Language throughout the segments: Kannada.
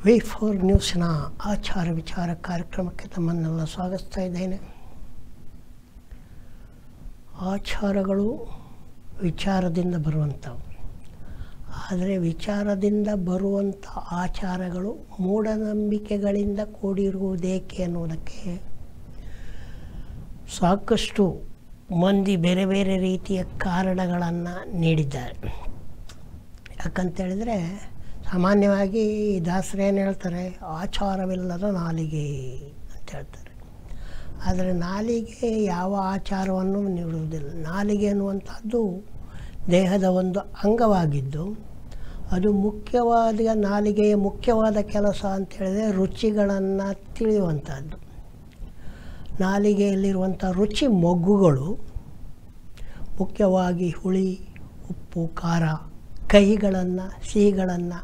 V4 ನ್ಯೂಸ್ನ ಆಚಾರ ವಿಚಾರ ಕಾರ್ಯಕ್ರಮಕ್ಕೆ ತಮ್ಮನ್ನೆಲ್ಲ ಸ್ವಾಗತಿಸ್ತಾ ಇದ್ದೇನೆ. ಆಚಾರಗಳು ವಿಚಾರದಿಂದ ಬರುವಂಥವು. ಆದರೆ ವಿಚಾರದಿಂದ ಬರುವಂಥ ಆಚಾರಗಳು ಮೂಢನಂಬಿಕೆಗಳಿಂದ ಕೂಡಿರುವುದೇಕೆ ಅನ್ನೋದಕ್ಕೆ ಸಾಕಷ್ಟು ಮಂದಿ ಬೇರೆ ಬೇರೆ ರೀತಿಯ ಕಾರಣಗಳನ್ನು ನೀಡಿದ್ದಾರೆ. ಯಾಕಂತೇಳಿದರೆ ಸಾಮಾನ್ಯವಾಗಿ ದಾಸರು ಏನು ಹೇಳ್ತಾರೆ, ಆಚಾರವಿಲ್ಲದ ನಾಲಿಗೆ ಅಂತ ಹೇಳ್ತಾರೆ. ಆದರೆ ನಾಲಿಗೆ ಯಾವ ಆಚಾರವನ್ನು ನೀಡುವುದಿಲ್ಲ. ನಾಲಿಗೆ ಅನ್ನುವಂಥದ್ದು ದೇಹದ ಒಂದು ಅಂಗವಾಗಿದ್ದು ಅದು ಮುಖ್ಯವಾದ ನಾಲಿಗೆಯ ಮುಖ್ಯವಾದ ಕೆಲಸ ಅಂತೇಳಿದರೆ ರುಚಿಗಳನ್ನು ತಿಳಿಯುವಂಥದ್ದು. ನಾಲಿಗೆಯಲ್ಲಿರುವಂಥ ರುಚಿ ಮೊಗ್ಗುಗಳು ಮುಖ್ಯವಾಗಿ ಹುಳಿ, ಉಪ್ಪು, ಖಾರ, ಕಹಿಗಳನ್ನು, ಸಿಹಿಗಳನ್ನು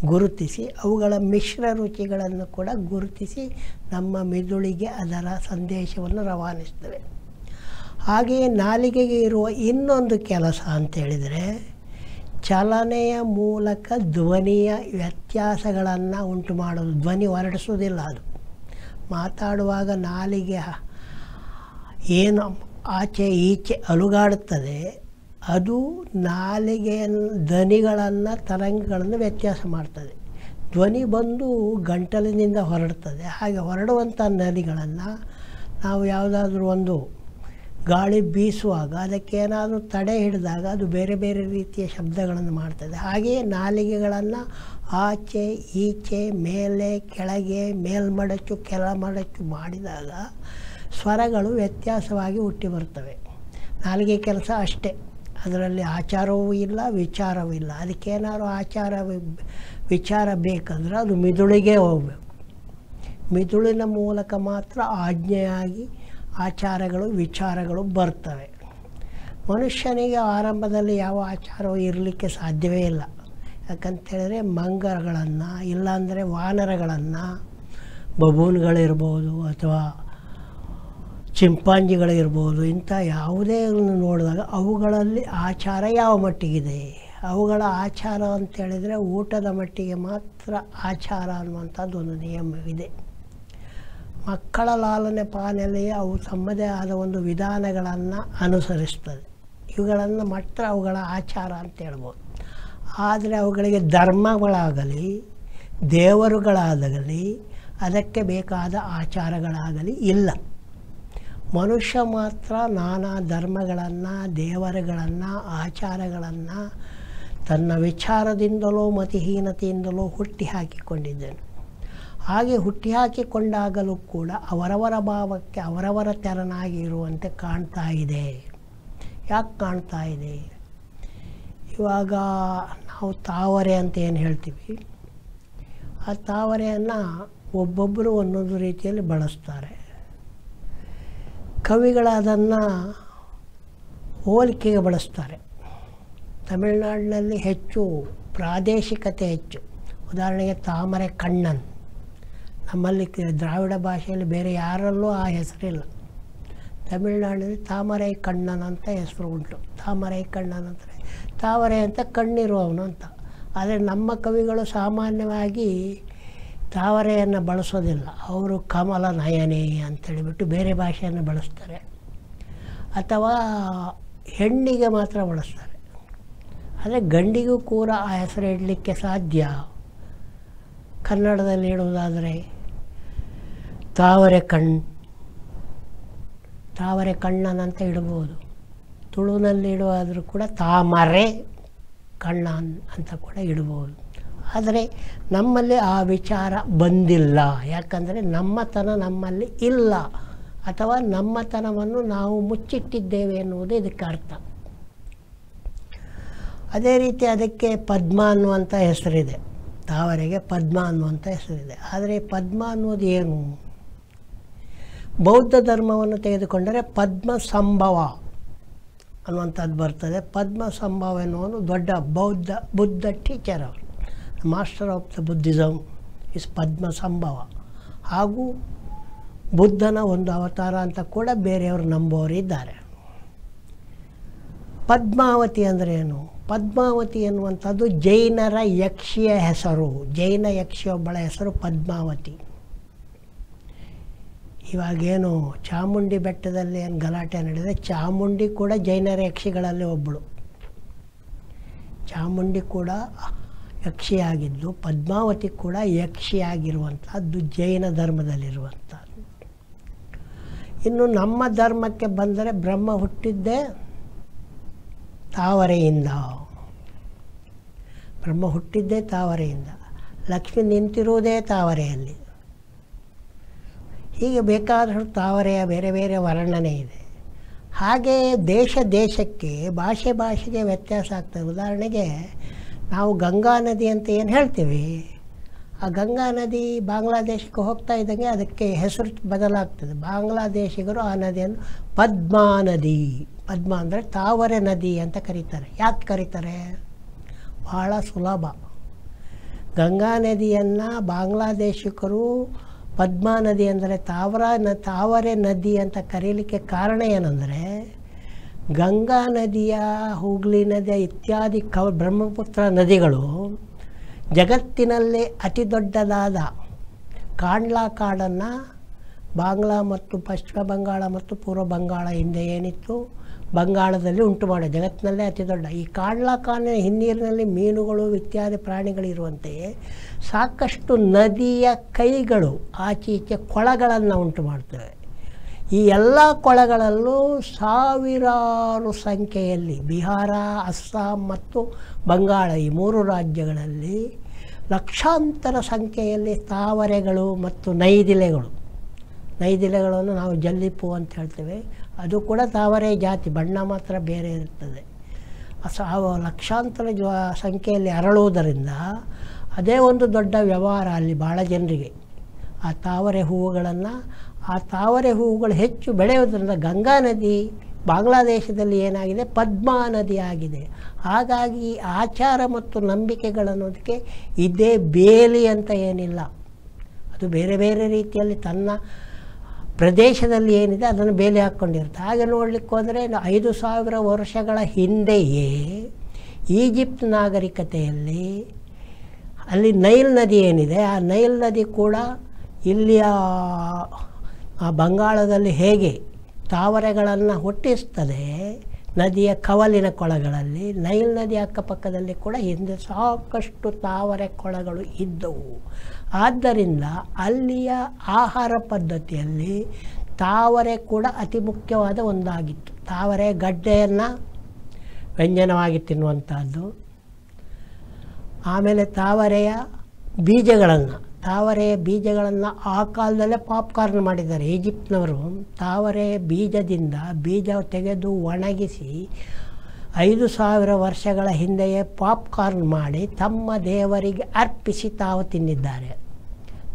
ಗುರುತಿಸಿ ಅವುಗಳ ಮಿಶ್ರ ರುಚಿಗಳನ್ನು ಕೂಡ ಗುರುತಿಸಿ ನಮ್ಮ ಮೆದುಳಿಗೆ ಅದರ ಸಂದೇಶವನ್ನು ರವಾನಿಸ್ತವೆ. ಹಾಗೆಯೇ ನಾಲಿಗೆಗೆ ಇರುವ ಇನ್ನೊಂದು ಕೆಲಸ ಅಂತೇಳಿದರೆ ಚಲನೆಯ ಮೂಲಕ ಧ್ವನಿಯ ವ್ಯತ್ಯಾಸಗಳನ್ನು ಉಂಟು ಮಾಡೋದು. ಧ್ವನಿ ಹೊರಡಿಸೋದಿಲ್ಲ. ಅದು ಮಾತಾಡುವಾಗ ನಾಲಿಗೆ ಏನು ಆಚೆ ಈಚೆ ಅಲುಗಾಡುತ್ತದೆ, ಅದು ನಾಲಿಗೆಯ ಧ್ವನಿಗಳನ್ನು ತರಂಗಗಳನ್ನು ವ್ಯತ್ಯಾಸ ಮಾಡ್ತದೆ. ಧ್ವನಿ ಬಂದು ಗಂಟಲಿನಿಂದ ಹೊರಡ್ತದೆ. ಹಾಗೆ ಹೊರಡುವಂಥ ಧ್ವನಿಗಳನ್ನು ನಾವು ಯಾವುದಾದ್ರೂ ಒಂದು ಗಾಳಿ ಬೀಸುವಾಗ ಅದಕ್ಕೇನಾದರೂ ತಡೆ ಹಿಡಿದಾಗ ಅದು ಬೇರೆ ಬೇರೆ ರೀತಿಯ ಶಬ್ದಗಳನ್ನು ಮಾಡ್ತದೆ. ಹಾಗೆಯೇ ನಾಲಿಗೆಗಳನ್ನು ಆಚೆ ಈಚೆ ಮೇಲೆ ಕೆಳಗೆ ಮೇಲ್ಮಡಚು ಕೆಳಮಡಚು ಮಾಡಿದಾಗ ಸ್ವರಗಳು ವ್ಯತ್ಯಾಸವಾಗಿ ಹುಟ್ಟಿ ಬರ್ತವೆ. ನಾಲಿಗೆ ಕೆಲಸ ಅಷ್ಟೇ. ಅದರಲ್ಲಿ ಆಚಾರವೂ ಇಲ್ಲ, ವಿಚಾರವೂ ಇಲ್ಲ. ಅದಕ್ಕೇನಾದ್ರು ವಿಚಾರ ಬೇಕಂದ್ರೆ ಅದು ಮಿದುಳಿಗೆ ಹೋಗಬೇಕು. ಮಿದುಳಿನ ಮೂಲಕ ಮಾತ್ರ ಆಜ್ಞೆಯಾಗಿ ಆಚಾರಗಳು ವಿಚಾರಗಳು ಬರ್ತವೆ. ಮನುಷ್ಯನಿಗೆ ಆರಂಭದಲ್ಲಿ ಯಾವ ಆಚಾರವೂ ಇರಲಿಕ್ಕೆ ಸಾಧ್ಯವೇ ಇಲ್ಲ. ಯಾಕಂತೇಳಿದ್ರೆ ಮಂಗಗಳನ್ನು ಇಲ್ಲಾಂದರೆ ವಾನರಗಳನ್ನು, ಬಬೂನ್ಗಳಿರ್ಬೋದು ಅಥವಾ ಚಿಂಪಾಂಜಿಗಳಿರ್ಬೋದು, ಇಂಥ ಯಾವುದೇ ನೋಡಿದಾಗ ಅವುಗಳಲ್ಲಿ ಆಚಾರ ಯಾವ ಮಟ್ಟಿಗಿದೆ, ಅವುಗಳ ಆಚಾರ ಅಂತೇಳಿದರೆ ಊಟದ ಮಟ್ಟಿಗೆ ಮಾತ್ರ ಆಚಾರ ಅನ್ನುವಂಥದ್ದು ಒಂದು ನಿಯಮವಿದೆ. ಮಕ್ಕಳ ಲಾಲನೆ ಪಾಲನೆಯಲ್ಲಿ ಅವು ತಮ್ಮದೇ ಆದ ಒಂದು ವಿಧಾನಗಳನ್ನು ಅನುಸರಿಸ್ತದೆ. ಇವುಗಳನ್ನು ಮಾತ್ರ ಅವುಗಳ ಆಚಾರ ಅಂತ ಹೇಳ್ಬೋದು. ಆದರೆ ಅವುಗಳಿಗೆ ಧರ್ಮಗಳಾಗಲಿ ದೇವರುಗಳಾಗಲಿ ಅದಕ್ಕೆ ಬೇಕಾದ ಆಚಾರಗಳಾಗಲಿ ಇಲ್ಲ. ಮನುಷ್ಯ ಮಾತ್ರ ನಾನಾ ಧರ್ಮಗಳನ್ನು, ದೇವರುಗಳನ್ನು, ಆಚಾರಗಳನ್ನು ತನ್ನ ವಿಚಾರದಿಂದಲೋ ಮತಿಹೀನತೆಯಿಂದಲೋ ಹುಟ್ಟಿ ಹಾಕಿಕೊಂಡಿದ್ದೇನೆ. ಹಾಗೆ ಹುಟ್ಟಿ ಹಾಕಿಕೊಂಡಾಗಲೂ ಕೂಡ ಅವರವರ ಭಾವಕ್ಕೆ ಅವರವರ ತೆರನಾಗಿ ಇರುವಂತೆ ಕಾಣ್ತಾ ಇದೆ. ಯಾಕೆ ಕಾಣ್ತಾ ಇದೆ? ಇವಾಗ ನಾವು ತಾವರೆ ಅಂತ ಏನು ಹೇಳ್ತೀವಿ, ಆ ತಾವರೆಯನ್ನು ಒಬ್ಬೊಬ್ಬರು ಒಂದೊಂದು ರೀತಿಯಲ್ಲಿ ಬಳಸ್ತಾರೆ. ಕವಿಗಳದನ್ನು ಹೋಲಿಕೆಗೆ ಬಳಸ್ತಾರೆ. ತಮಿಳುನಾಡಿನಲ್ಲಿ ಹೆಚ್ಚು ಪ್ರಾದೇಶಿಕತೆ ಹೆಚ್ಚು. ಉದಾಹರಣೆಗೆ ತಾಮರೆ ಕಣ್ಣನ್. ನಮ್ಮಲ್ಲಿ ದ್ರಾವಿಡ ಭಾಷೆಯಲ್ಲಿ ಬೇರೆ ಯಾರಲ್ಲೂ ಆ ಹೆಸರಿಲ್ಲ. ತಮಿಳುನಾಡಿನಲ್ಲಿ ತಾಮರೆ ಕಣ್ಣನ್ ಅಂತ ಹೆಸರು ಉಂಟು. ತಾಮರೆ ಕಣ್ಣನ್ ಅಂದರೆ ತಾವರೆ ಅಂತ ಕಣ್ಣಿರುವವನು ಅಂತ. ಆದರೆ ನಮ್ಮ ಕವಿಗಳು ಸಾಮಾನ್ಯವಾಗಿ ತಾವರೆಯನ್ನು ಬಳಸೋದಿಲ್ಲ. ಅವರು ಕಮಲ ನಯನೆ ಅಂತೇಳಿಬಿಟ್ಟು ಬೇರೆ ಭಾಷೆಯನ್ನು ಬಳಸ್ತಾರೆ. ಅಥವಾ ಹೆಣ್ಣಿಗೆ ಮಾತ್ರ ಬಳಸ್ತಾರೆ. ಆದರೆ ಗಂಡಿಗೂ ಕೂಡ ಆ ಹೆಸರು ಇಡಲಿಕ್ಕೆ ಸಾಧ್ಯ. ಕನ್ನಡದಲ್ಲಿ ಹೇಳುವುದಾದರೆ ತಾವರೆ ಕಣ್ಣನ್ ಅಂತ ಇಡ್ಬೋದು. ತುಳುನಲ್ಲಿ ಇಡುವಾದರೂ ಕೂಡ ತಾಮರೆ ಕಣ್ಣನ್ ಅಂತ ಕೂಡ ಇಡ್ಬೋದು. ಆದರೆ ನಮ್ಮಲ್ಲಿ ಆ ವಿಚಾರ ಬಂದಿಲ್ಲ. ಯಾಕಂದರೆ ನಮ್ಮತನ ನಮ್ಮಲ್ಲಿ ಇಲ್ಲ, ಅಥವಾ ನಮ್ಮತನವನ್ನು ನಾವು ಮುಚ್ಚಿಟ್ಟಿದ್ದೇವೆ ಎನ್ನುವುದು ಇದಕ್ಕೆ ಅರ್ಥ. ಅದೇ ರೀತಿ ಅದಕ್ಕೆ ಪದ್ಮ ಅನ್ನುವಂಥ ಹೆಸರಿದೆ. ತಾವರೆಗೆ ಪದ್ಮ ಅನ್ನುವಂಥ ಹೆಸರಿದೆ. ಆದರೆ ಪದ್ಮ ಅನ್ನೋದು ಏನು? ಬೌದ್ಧ ಧರ್ಮವನ್ನು ತೆಗೆದುಕೊಂಡರೆ ಪದ್ಮ ಸಂಭವ ಅನ್ನುವಂಥದ್ದು ಬರ್ತದೆ. ಪದ್ಮ ಸಂಭವ ಎನ್ನುವನು ದೊಡ್ಡ ಬುದ್ಧ ಟೀಚರ್. ಅವರು master of the Buddhism is Padmasambhava. ಹಾಗೂ ಬುದ್ಧನ ಒಂದು ಅವತಾರ ಅಂತ ಕೂಡ ಬೇರೆಯವರು ನಂಬೋರಿದ್ದಾರೆ. ಪದ್ಮಾವತಿ ಅಂದರೆ ಏನು? ಪದ್ಮಾವತಿ ಎನ್ನುವಂಥದ್ದು ಜೈನರ ಯಕ್ಷಿಯ ಹೆಸರು. ಜೈನ ಯಕ್ಷಿಯೊಬ್ಬಳ ಹೆಸರು ಪದ್ಮಾವತಿ. ಇವಾಗೇನು ಚಾಮುಂಡಿ ಬೆಟ್ಟದಲ್ಲಿ ಏನು ಗಲಾಟೆ ನಡೆದಿದೆ, ಚಾಮುಂಡಿ ಕೂಡ ಜೈನರ ಯಕ್ಷಿಗಳಲ್ಲಿ ಒಬ್ಬಳು. ಚಾಮುಂಡಿ ಕೂಡ ಯಕ್ಷಿಯಾಗಿದ್ದು, ಪದ್ಮಾವತಿ ಕೂಡ ಯಕ್ಷಿಯಾಗಿರುವಂಥದ್ದು ಜೈನ ಧರ್ಮದಲ್ಲಿರುವಂಥದ್ದು. ಇನ್ನು ನಮ್ಮ ಧರ್ಮಕ್ಕೆ ಬಂದರೆ ಬ್ರಹ್ಮ ಹುಟ್ಟಿದ್ದೇ ತಾವರೆಯಿಂದ. ಬ್ರಹ್ಮ ಹುಟ್ಟಿದ್ದೇ ತಾವರೆಯಿಂದ, ಲಕ್ಷ್ಮಿ ನಿಂತಿರುವುದೇ ತಾವರೆಯಲ್ಲಿ. ಹೀಗೆ ಬೇಕಾದಷ್ಟು ತಾವರೆಯ ಬೇರೆ ಬೇರೆ ವರ್ಣನೆ ಇದೆ. ಹಾಗೆ ದೇಶ ದೇಶಕ್ಕೆ, ಭಾಷೆ ಭಾಷೆಗೆ ವ್ಯತ್ಯಾಸ ಆಗ್ತದೆ. ಉದಾಹರಣೆಗೆ ನಾವು ಗಂಗಾ ನದಿ ಅಂತ ಏನು ಹೇಳ್ತೀವಿ, ಆ ಗಂಗಾ ನದಿ ಬಾಂಗ್ಲಾದೇಶಕ್ಕೆ ಹೋಗ್ತಾ ಇದ್ದಂಗೆ ಅದಕ್ಕೆ ಹೆಸರು ಬದಲಾಗ್ತದೆ. ಬಾಂಗ್ಲಾದೇಶಿಗರು ಆ ನದಿಯನ್ನು ಪದ್ಮಾ ನದಿ, ಪದ್ಮ ಅಂದರೆ ತಾವರೆ ನದಿ ಅಂತ ಕರೀತಾರೆ. ಯಾಕೆ ಕರೀತಾರೆ? ಭಾಳ ಸುಲಭ. ಗಂಗಾ ನದಿಯನ್ನು ಬಾಂಗ್ಲಾದೇಶಿಗರು ಪದ್ಮಾ ನದಿ ಅಂದರೆ ತಾವರೆ ನದಿ ಅಂತ ಕರೀಲಿಕ್ಕೆ ಕಾರಣ ಏನಂದರೆ, ಗಂಗಾ ನದಿಯ, ಹೂಗ್ಲಿ ನದಿಯ ಇತ್ಯಾದಿ ಬ್ರಹ್ಮಪುತ್ರ ನದಿಗಳು ಜಗತ್ತಿನಲ್ಲೇ ಅತಿ ದೊಡ್ಡದಾದ ಕಾಂಡ್ಲಾ ಕಾಡನ್ನು ಬಾಂಗ್ಲಾ ಮತ್ತು ಪಶ್ಚಿಮ ಬಂಗಾಳ ಮತ್ತು ಪೂರ್ವ ಬಂಗಾಳ ಹಿಂದೆ ಏನಿತ್ತು ಬಂಗಾಳದಲ್ಲಿ ಉಂಟು ಮಾಡಿ ಜಗತ್ತಿನಲ್ಲೇ ಅತಿ ದೊಡ್ಡ ಈ ಕಾಂಡ್ಲಾ ಕಾಡಿನ ಹಿನ್ನೀರಿನಲ್ಲಿ ಮೀನುಗಳು ಇತ್ಯಾದಿ ಪ್ರಾಣಿಗಳಿರುವಂತೆಯೇ ಸಾಕಷ್ಟು ನದಿಯ ಕೈಗಳು ಆಚೀಚೆ ಕೊಳಗಳನ್ನು ಉಂಟು ಮಾಡ್ತವೆ. ಈ ಎಲ್ಲ ಕೊಳಗಳಲ್ಲೂ ಸಾವಿರಾರು ಸಂಖ್ಯೆಯಲ್ಲಿ ಬಿಹಾರ, ಅಸ್ಸಾಂ ಮತ್ತು ಬಂಗಾಳ ಈ 3 ರಾಜ್ಯಗಳಲ್ಲಿ ಲಕ್ಷಾಂತರ ಸಂಖ್ಯೆಯಲ್ಲಿ ತಾವರೆಗಳು ಮತ್ತು ನೈದಿಲೆಗಳನ್ನು ನಾವು ಜಲ್ಲಿಪೂ ಅಂತ ಹೇಳ್ತೇವೆ. ಅದು ಕೂಡ ತಾವರೆ ಜಾತಿ, ಬಣ್ಣ ಮಾತ್ರ ಬೇರೆ ಇರ್ತದೆ. ಲಕ್ಷಾಂತರ ಸಂಖ್ಯೆಯಲ್ಲಿ ಅರಳುವುದರಿಂದ ಅದೇ ಒಂದು ದೊಡ್ಡ ವ್ಯವಹಾರ ಅಲ್ಲಿ ಭಾಳ ಜನರಿಗೆ. ಆ ತಾವರೆ ಹೂವುಗಳು ಹೆಚ್ಚು ಬೆಳೆಯೋದ್ರಿಂದ ಗಂಗಾ ನದಿ ಬಾಂಗ್ಲಾದೇಶದಲ್ಲಿ ಏನಾಗಿದೆ, ಪದ್ಮಾ ನದಿ ಆಗಿದೆ. ಹಾಗಾಗಿ ಆಚಾರ ಮತ್ತು ನಂಬಿಕೆಗಳನ್ನೋದಕ್ಕೆ ಇದೇ ಬೇಲಿ ಅಂತ ಏನಿಲ್ಲ. ಅದು ಬೇರೆ ಬೇರೆ ರೀತಿಯಲ್ಲಿ ತನ್ನ ಪ್ರದೇಶದಲ್ಲಿ ಏನಿದೆ ಅದನ್ನು ಬೇಲಿ ಹಾಕ್ಕೊಂಡಿರುತ್ತೆ. ಹಾಗೆ ನೋಡಲಿಕ್ಕೆ ಹೋದರೆ 5000 ವರ್ಷಗಳ ಹಿಂದೆಯೇ ಈಜಿಪ್ಟ್ ನಾಗರಿಕತೆಯಲ್ಲಿ ಅಲ್ಲಿ ನೈಲ್ ನದಿ ಏನಿದೆ, ಆ ನೈಲ್ ನದಿ ಕೂಡ ಇಲ್ಲಿಯ ಆ ಬಂಗಾಳದಲ್ಲಿ ಹೇಗೆ ತಾವರೆಗಳನ್ನು ಹುಟ್ಟಿಸ್ತದೆ ನದಿಯ ಕವಲಿನ ಕೊಳಗಳಲ್ಲಿ, ನೈಲ್ ನದಿ ಅಕ್ಕಪಕ್ಕದಲ್ಲಿ ಕೂಡ ಹಿಂದೆ ಸಾಕಷ್ಟು ತಾವರೆ ಕೊಳಗಳು ಇದ್ದವು. ಆದ್ದರಿಂದ ಅಲ್ಲಿಯ ಆಹಾರ ಪದ್ಧತಿಯಲ್ಲಿ ತಾವರೆ ಕೂಡ ಅತಿ ಮುಖ್ಯವಾದ ಒಂದಾಗಿತ್ತು. ತಾವರೆ ಗಡ್ಡೆಯನ್ನು ವ್ಯಂಜನವಾಗಿ ತಿನ್ನುವಂಥದ್ದು. ಆಮೇಲೆ ತಾವರೆಯ ಬೀಜಗಳನ್ನು ಆ ಕಾಲದಲ್ಲೇ ಪಾಪ್ಕಾರ್ನ್ ಮಾಡಿದ್ದಾರೆ ಈಜಿಪ್ಟ್ನವರು. ತಾವರೆ ಬೀಜದಿಂದ ಬೀಜ ತೆಗೆದು ಒಣಗಿಸಿ 5000 ವರ್ಷಗಳ ಹಿಂದೆಯೇ ಪಾಪ್ಕಾರ್ನ್ ಮಾಡಿ ತಮ್ಮ ದೇವರಿಗೆ ಅರ್ಪಿಸಿ ತಾವು ತಿಂದಿದ್ದಾರೆ.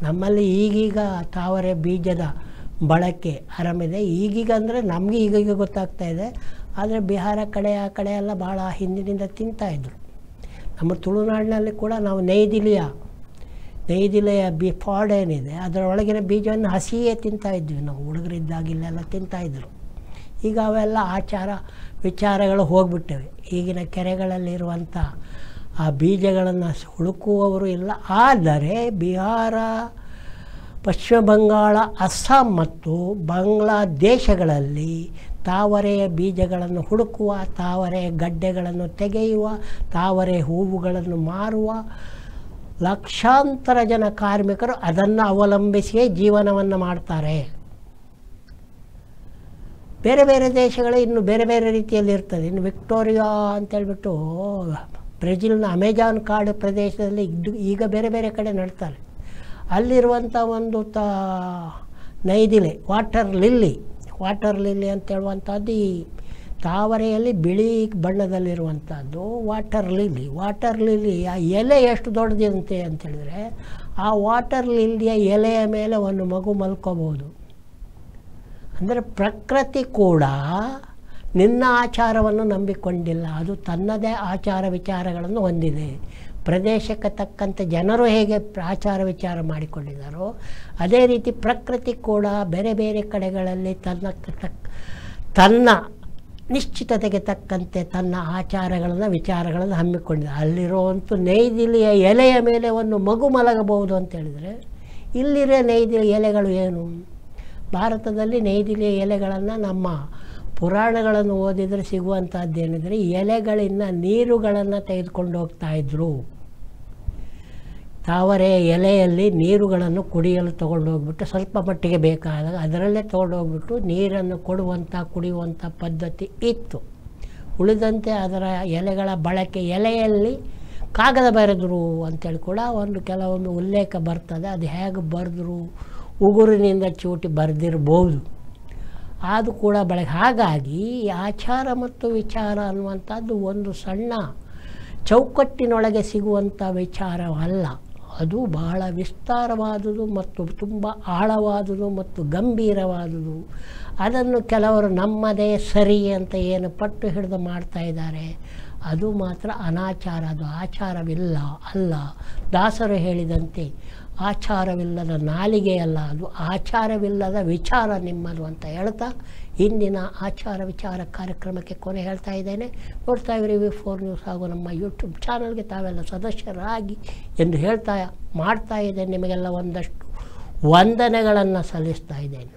ನಮ್ಮಲ್ಲಿ ಈಗೀಗ ತಾವರೆ ಬೀಜದ ಬಳಕೆ ಆರಂಭಿದೆ. ಈಗೀಗ ಅಂದರೆ ನಮಗೆ ಈಗೀಗ ಗೊತ್ತಾಗ್ತಾ ಇದೆ. ಆದರೆ ಬಿಹಾರ ಕಡೆ ಆ ಕಡೆ ಎಲ್ಲ ಭಾಳ ಹಿಂದಿನಿಂದ ತಿಂತಾಯಿದ್ರು. ನಮ್ಮ ತುಳುನಾಡಿನಲ್ಲಿ ಕೂಡ ನಾವು ನೈದಿಲೆಯ ಫಾಡ್ ಏನಿದೆ ಅದರೊಳಗಿನ ಬೀಜವನ್ನು ಹಸಿಯೇ ತಿಂತಾಯಿದ್ವಿ ನಾವು. ಹುಡುಗರಿದ್ದಾಗಿಲ್ಲೆಲ್ಲ ತಿಂತಾಯಿದ್ರು. ಈಗ ಅವೆಲ್ಲ ಆಚಾರ ವಿಚಾರಗಳು ಹೋಗಿಬಿಟ್ಟವೆ. ಈಗಿನ ಕೆರೆಗಳಲ್ಲಿರುವಂಥ ಆ ಬೀಜಗಳನ್ನು ಹುಡುಕುವವರು ಇಲ್ಲ. ಆದರೆ ಬಿಹಾರ, ಪಶ್ಚಿಮ ಬಂಗಾಳ, ಅಸ್ಸಾಂ ಮತ್ತು ಬಾಂಗ್ಲಾದೇಶಗಳಲ್ಲಿ ತಾವರೆಯ ಬೀಜಗಳನ್ನು ಹುಡುಕುವ, ತಾವರೆ ಗಡ್ಡೆಗಳನ್ನು ತೆಗೆಯುವ, ತಾವರೆ ಹೂವುಗಳನ್ನು ಮಾರುವ ಲಕ್ಷಾಂತರ ಜನ ಕಾರ್ಮಿಕರು ಅದನ್ನು ಅವಲಂಬಿಸಿಯೇ ಜೀವನವನ್ನು ಮಾಡ್ತಾರೆ. ಬೇರೆ ಬೇರೆ ದೇಶಗಳು ಇನ್ನು ಬೇರೆ ಬೇರೆ ರೀತಿಯಲ್ಲಿ ಇರ್ತದೆ. ಇನ್ನು ವಿಕ್ಟೋರಿಯಾ ಅಂತೇಳ್ಬಿಟ್ಟು ಬ್ರೆಜಿಲ್ನ ಅಮೆಜಾನ್ ಕಾಡು ಪ್ರದೇಶದಲ್ಲಿ ಈಗ ಬೇರೆ ಬೇರೆ ಕಡೆ ನಡ್ತಾರೆ. ಅಲ್ಲಿರುವಂಥ ಒಂದು ನೈದಿಲೆ ವಾಟರ್ ಲಿಲ್ಲಿ ಅಂತ ಹೇಳುವಂಥದ್ದು ಈ ತಾವರೆಯಲ್ಲಿ ಬಿಳಿ ಬಣ್ಣದಲ್ಲಿರುವಂಥದ್ದು ವಾಟರ್ ಲಿಲ್ಲಿ. ಆ ಎಲೆ ಎಷ್ಟು ದೊಡ್ಡದಂತೆ ಅಂತೇಳಿದರೆ ಆ ವಾಟರ್ ಲಿಲ್ಲಿಯ ಎಲೆಯ ಮೇಲೆ ಒಂದು ಮಗು ಮಲ್ಕೋಬೋದು. ಅಂದರೆ ಪ್ರಕೃತಿ ಕೂಡ ನಿನ್ನ ಆಚಾರವನ್ನು ನಂಬಿಕೊಂಡಿಲ್ಲ, ಅದು ತನ್ನದೇ ಆಚಾರ ವಿಚಾರಗಳನ್ನು ಹೊಂದಿದೆ. ಪ್ರದೇಶಕ್ಕೆ ತಕ್ಕಂತೆ ಜನರು ಹೇಗೆ ಆಚಾರ ವಿಚಾರ ಮಾಡಿಕೊಂಡಿದ್ದಾರೋ ಅದೇ ರೀತಿ ಪ್ರಕೃತಿ ಕೂಡ ಬೇರೆ ಬೇರೆ ಕಡೆಗಳಲ್ಲಿ ತನ್ನ ನಿಶ್ಚಿತತೆಗೆ ತಕ್ಕಂತೆ ತನ್ನ ಆಚಾರಗಳನ್ನು ವಿಚಾರಗಳನ್ನು ಹಮ್ಮಿಕೊಂಡಿದೆ. ಅಲ್ಲಿರುವಂಥ ನೈದಿಲಿಯ ಎಲೆಯ ಮೇಲೆ ಒಂದು ಮಗು ಮಲಗಬಹುದು ಅಂತ ಹೇಳಿದರೆ, ಇಲ್ಲಿರೋ ನೈದಿಲಿಯ ಎಲೆಗಳು ಏನು? ಭಾರತದಲ್ಲಿ ನೈದಿಲಿಯ ಎಲೆಗಳನ್ನು ನಮ್ಮ ಪುರಾಣಗಳನ್ನು ಓದಿದರೆ ಸಿಗುವಂಥದ್ದೇನೆಂದರೆ, ಎಲೆಗಳಿಂದ ನೀರುಗಳನ್ನು ತೆಗೆದುಕೊಂಡು ಹೋಗ್ತಾಯಿದ್ರು. ತಾವರೆ ಎಲೆಯಲ್ಲಿ ನೀರುಗಳನ್ನು ಕುಡಿಯಲು ತೊಗೊಂಡು ಹೋಗ್ಬಿಟ್ಟು ಸ್ವಲ್ಪ ಮಟ್ಟಿಗೆ ಬೇಕಾದಾಗ ಅದರಲ್ಲೇ ತೊಗೊಂಡು ಹೋಗ್ಬಿಟ್ಟು ನೀರನ್ನು ಕುಡಿಯುವಂಥ ಪದ್ಧತಿ ಇತ್ತು. ಉಳಿದಂತೆ ಅದರ ಎಲೆಗಳ ಬಳಕೆ, ಎಲೆಯಲ್ಲಿ ಕಾಗದ ಬರೆದರು ಅಂತೇಳಿ ಕೂಡ ಕೆಲವೊಂದು ಉಲ್ಲೇಖ ಬರ್ತದೆ. ಅದು ಹೇಗೆ ಬರೆದ್ರು, ಉಗುರಿನಿಂದ ಚೂಟಿ ಬರೆದಿರ್ಬೋದು, ಅದು ಕೂಡ ಹಾಗಾಗಿ ಆಚಾರ ಮತ್ತು ವಿಚಾರ ಅನ್ನುವಂಥದ್ದು ಒಂದು ಸಣ್ಣ ಚೌಕಟ್ಟಿನೊಳಗೆ ಸಿಗುವಂಥ ವಿಚಾರವಲ್ಲ. ಅದು ಬಹಳ ವಿಸ್ತಾರವಾದುದು ಮತ್ತು ತುಂಬ ಆಳವಾದುದು ಮತ್ತು ಗಂಭೀರವಾದುದು. ಅದನ್ನು ಕೆಲವರು ನಮ್ಮದೇ ಸರಿ ಅಂತ ಏನು ಪಟ್ಟು ಹಿಡಿದು ಮಾಡ್ತಾ ಇದ್ದಾರೆ, ಅದು ಮಾತ್ರ ಅನಾಚಾರ, ಅದು ಆಚಾರವಿಲ್ಲ ಅಲ್ಲ. ದಾಸರು ಹೇಳಿದಂತೆ ಆಚಾರವಿಲ್ಲದ ನಾಲಿಗೆಯಲ್ಲ, ಅದು ಆಚಾರವಿಲ್ಲದ ವಿಚಾರ ನಿಮ್ಮದು ಅಂತ ಹೇಳ್ತಾ ಇಂದಿನ ಆಚಾರ ವಿಚಾರ ಕಾರ್ಯಕ್ರಮಕ್ಕೆ ಕೊನೆ ಹೇಳ್ತಾ ಇದ್ದೇನೆ. ನೋಡ್ತಾ ಇರಿ V4 ನ್ಯೂಸ್ ಹಾಗೂ ನಮ್ಮ ಯೂಟ್ಯೂಬ್ ಚಾನಲ್ಗೆ ತಾವೆಲ್ಲ ಸದಸ್ಯರಾಗಿ ಎಂದು ಮಾಡ್ತಾ ಇದ್ದೇನೆ. ನಿಮಗೆಲ್ಲ ಒಂದಷ್ಟು ವಂದನೆಗಳನ್ನು ಸಲ್ಲಿಸ್ತಾ ಇದ್ದೇನೆ.